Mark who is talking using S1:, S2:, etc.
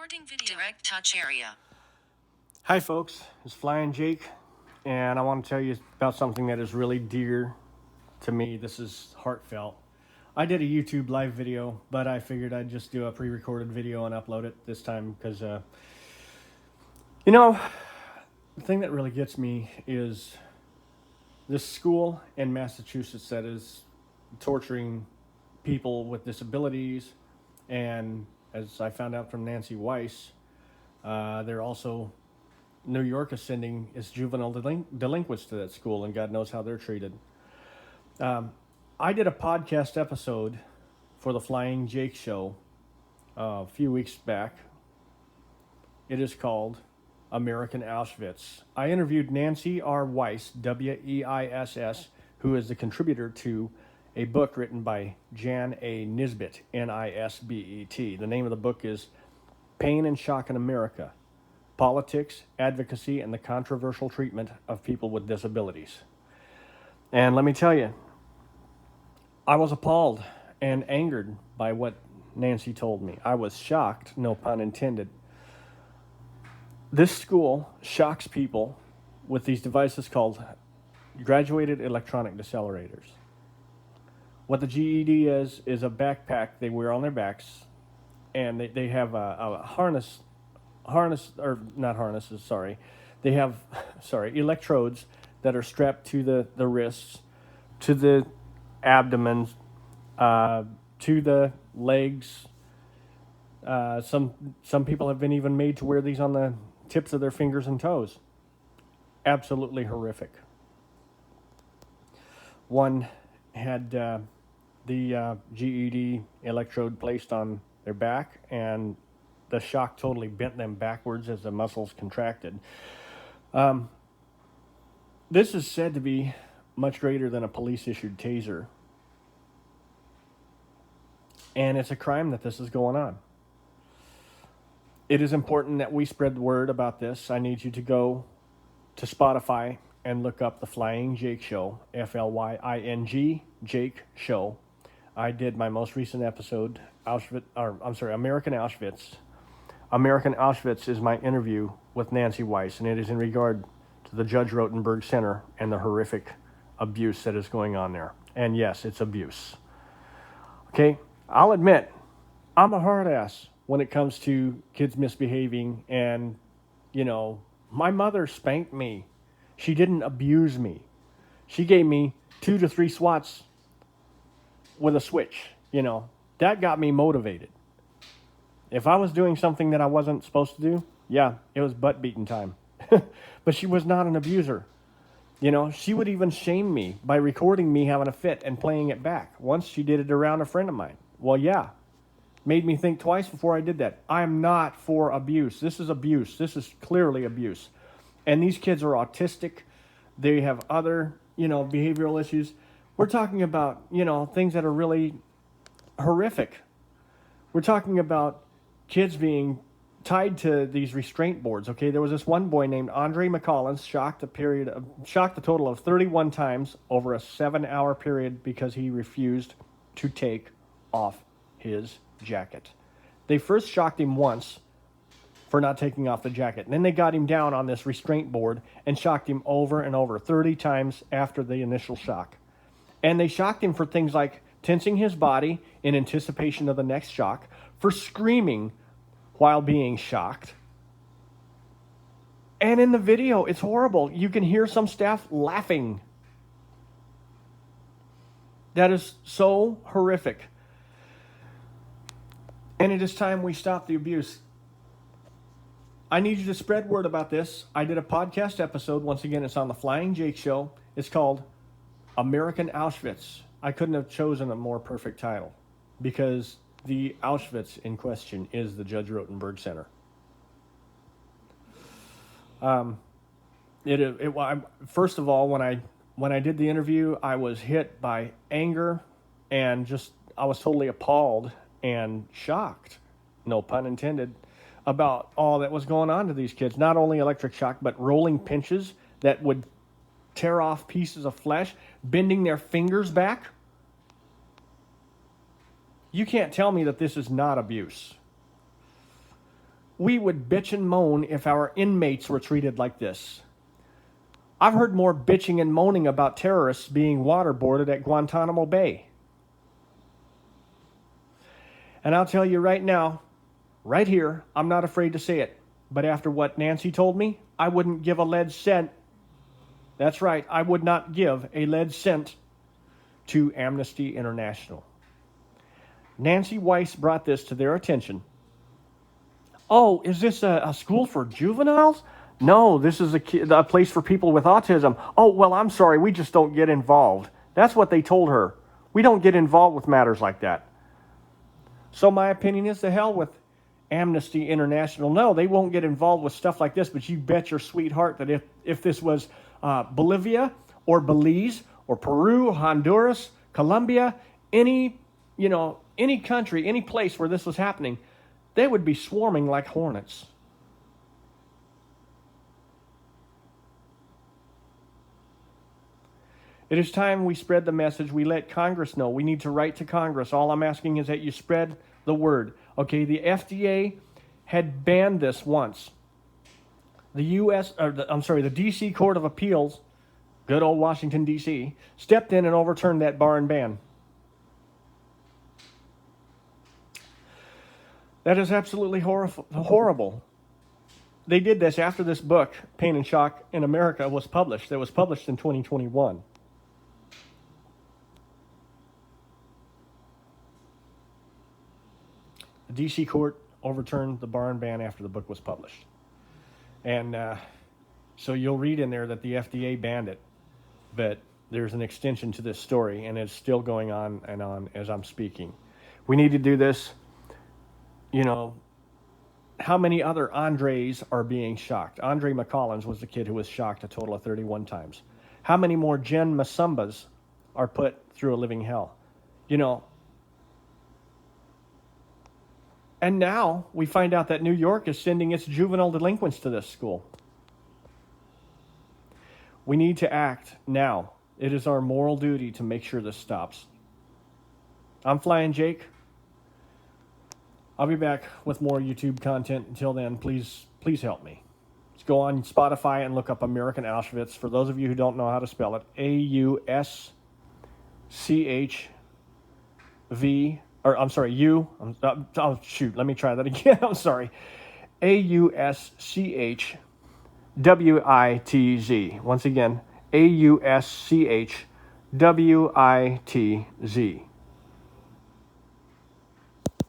S1: Recording video. Direct touch area.
S2: Hi folks, it's Flying Jake, and I want to tell you about something that is really dear to me. This is heartfelt. I did a YouTube live video, but I figured I'd just do a pre-recorded video and upload it this time because, the thing that really gets me is this school in Massachusetts that is torturing people with disabilities, and as I found out from Nancy Weiss, they're also New York is sending its juvenile delinquents to that school, and God knows how they're treated. I did a podcast episode for the Flying Jake Show a few weeks back. It is called American Auschwitz. I interviewed Nancy R. Weiss, W-E-I-S-S, who is the contributor to a book written by Jan A. Nisbet, N-I-S-B-E-T. The name of the book is Pain and Shock in America: Politics, Advocacy, and the Controversial Treatment of People with Disabilities. And let me tell you, I was appalled and angered by what Nancy told me. I was shocked, no pun intended. This school shocks people with these devices called graduated electronic decelerators. What the GED is a backpack they wear on their backs, and they have a harness, or not harnesses, sorry. They have, electrodes that are strapped to the wrists, to the abdomen, to the legs. Some people have been even made to wear these on the tips of their fingers and toes. Absolutely horrific. One had the GED electrode placed on their back, and the shock totally bent them backwards as the muscles contracted. This is said to be much greater than a police-issued taser. And it's a crime that this is going on. It is important that we spread the word about this. I need you to go to Spotify and look up the Flying Jake Show, F-L-Y-I-N-G, Jake Show. I did my most recent episode, American Auschwitz. American Auschwitz is my interview with Nancy Weiss, and it is in regard to the Judge Rotenberg Center and the horrific abuse that is going on there. And yes, it's abuse. Okay, I'll admit, I'm a hard ass when it comes to kids misbehaving, and, my mother spanked me. She didn't abuse me. She gave me 2 to 3 swats with a switch, That got me motivated. If I was doing something that I wasn't supposed to do, yeah, it was butt beating time. But she was not an abuser. She would even shame me by recording me having a fit and playing it back. Once she did it around a friend of mine. Well, yeah, made me think twice before I did that. I'm not for abuse. This is abuse. This is clearly abuse. And these kids are autistic. They have other, behavioral issues. We're talking about, things that are really horrific. We're talking about kids being tied to these restraint boards. Okay, there was this one boy named Andre McCollins shocked a total of 31 times over a 7-hour period because he refused to take off his jacket. They first shocked him once for not taking off the jacket, and then they got him down on this restraint board and shocked him over and over 30 times after the initial shock. And they shocked him for things like tensing his body in anticipation of the next shock, for screaming while being shocked. And in the video, it's horrible. You can hear some staff laughing. That is so horrific. And it is time we stop the abuse. I need you to spread word about this. I did a podcast episode. Once again, it's on the Flying Jake Show. It's called American Auschwitz. I couldn't have chosen a more perfect title, because the Auschwitz in question is the Judge Rotenberg Center. First of all, when I did the interview, I was hit by anger, and I was totally appalled and shocked, no pun intended, about all that was going on to these kids. Not only electric shock, but rolling pinches that would tear off pieces of flesh, bending their fingers back. You can't tell me that this is not abuse. we would bitch and moan if our inmates were treated like this. I've heard more bitching and moaning about terrorists being waterboarded at Guantanamo Bay. And I'll tell you right now, right here, I'm not afraid to say it, but after what Nancy told me, I wouldn't give a lead cent. That's right, I would not give a lead cent to Amnesty International. Nancy Weiss brought this to their attention. Oh, is this a school for juveniles? No, this is a place for people with autism. Oh, well, I'm sorry, we just don't get involved. That's what they told her. We don't get involved with matters like that. So my opinion is, the hell with Amnesty International. No, they won't get involved with stuff like this, but you bet your sweetheart that if this was Bolivia or Belize or Peru, Honduras, Colombia, any country, any place where this was happening, they would be swarming like hornets. It is time we spread the message. We let Congress know. We need to write to Congress. All I'm asking is that you spread the word. Okay, the FDA had banned this once. The D.C. Court of Appeals, good old Washington, D.C., stepped in and overturned that bar and ban. That is absolutely horrible. They did this after this book, Pain and Shock in America, was published. It was published in 2021. The D.C. court overturned the bar and ban after the book was published. And so you'll read in there that the FDA banned it. But there's an extension to this story, and it's still going on and on as I'm speaking. We need to do this. You know, how many other Andres are being shocked? Andre McCollins was the kid who was shocked a total of 31 times. How many more Jen Masumbas are put through a living hell? You know, and now we find out that New York is sending its juvenile delinquents to this school. We need to act now. It is our moral duty to make sure this stops. I'm Flying Jake. I'll be back with more YouTube content. Until then, please help me. Let's go on Spotify and look up American Auschwitz. For those of you who don't know how to spell it, let me try that again. I'm sorry. AUSCHWITZ. Once again, AUSCHWITZ.